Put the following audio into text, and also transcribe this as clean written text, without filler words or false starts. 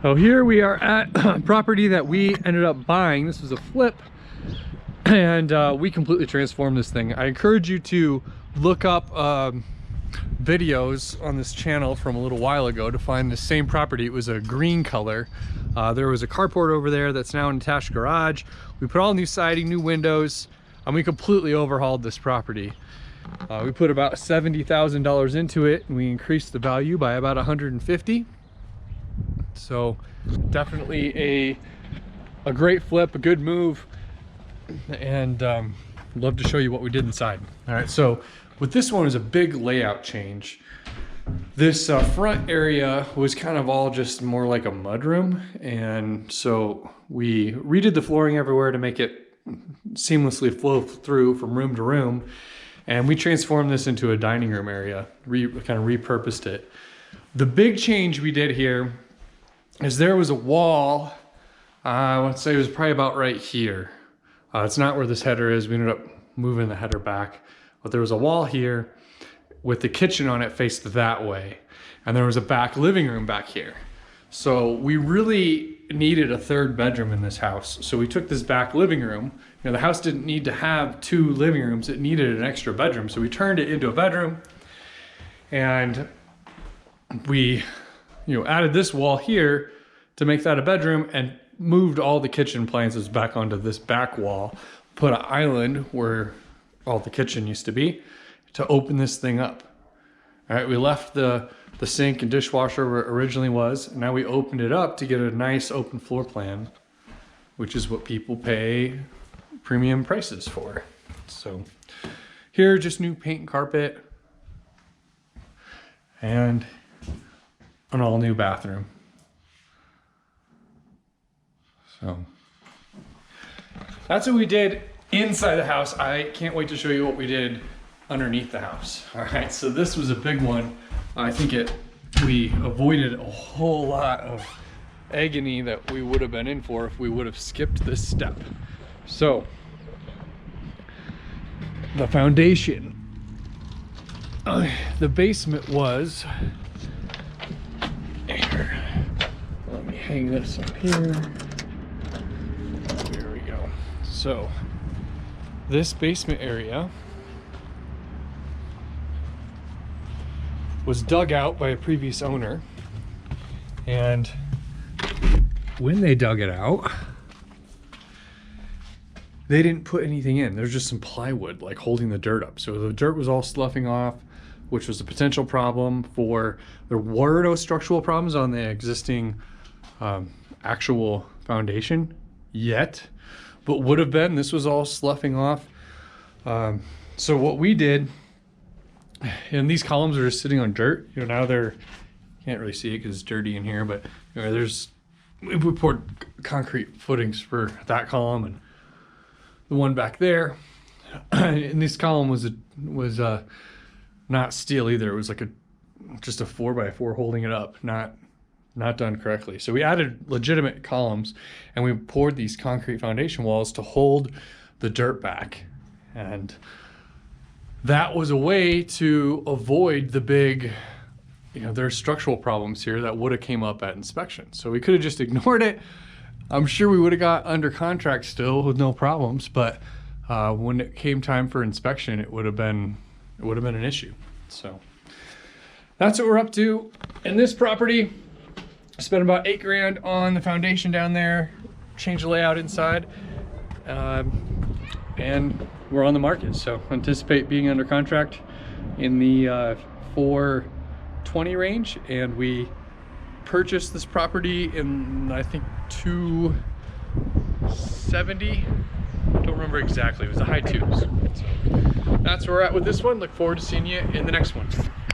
So here we are at a property that we ended up buying. This was a flip, and we completely transformed this thing. I encourage you to look up videos on this channel from a little while ago to find the same property. It was a green color. There was a carport over there that's now an attached garage. We put all new siding, new windows, and we completely overhauled this property. We put about $70,000 into it, and we increased the value by about 150. So definitely a great flip, a good move, and love to show you what we did inside. All right, so with this one is a big layout change. This front area was kind of all just more like a mudroom, and so we redid the flooring everywhere to make it seamlessly flow through from room to room, and we transformed this into a dining room area, kind of repurposed it. The big change we did here is there was a wall, I would say it was probably about right here. It's not where this header is. We ended up moving the header back, but there was a wall here with the kitchen on it faced that way. And there was a back living room back here. So we really needed a third bedroom in this house. So we took this back living room. You know, the house didn't need to have 2 living rooms. It needed an extra bedroom. So we turned it into a bedroom, and we added this wall here to make that a bedroom, and moved all the kitchen appliances back onto this back wall, put an island where all the kitchen used to be to open this thing up. All right, we left the sink and dishwasher where it originally was, and now we opened it up to get a nice open floor plan, which is what people pay premium prices for. So here, just new paint and carpet, and an all new bathroom. So that's what we did inside the house. I can't wait to show you what we did underneath the house. All right, so this was a big one. I think we avoided a whole lot of agony that we would have been in for if we would have skipped this step. So the foundation, the basement was here. Let me hang this up here. There we go. So this basement area was dug out by a previous owner, and when they dug it out, they didn't put anything in. There's just some plywood like holding the dirt up. So the dirt was all sloughing off, which was a potential problem for, there were no structural problems on the existing actual foundation yet, but would have been. This was all sloughing off. So what we did, and these columns are just sitting on dirt. Now they're, can't really see it because it's dirty in here, but we poured concrete footings for that column and the one back there. And this column was not steel either. It was like just a 4x4 holding it up, not done correctly. So we added legitimate columns, and we poured these concrete foundation walls to hold the dirt back. And that was a way to avoid the big, there's structural problems here that would have came up at inspection. So we could have just ignored it. I'm sure we would have got under contract still with no problems, but when it came time for inspection, it would have been an issue. So that's what we're up to in this property. Spent about $8 grand on the foundation down there, changed the layout inside, and we're on the market. So anticipate being under contract in the 420 range, and we purchased this property in, I think, 270. Don't remember exactly. It was the high twos. So that's where we're at with this one. Look forward to seeing you in the next one.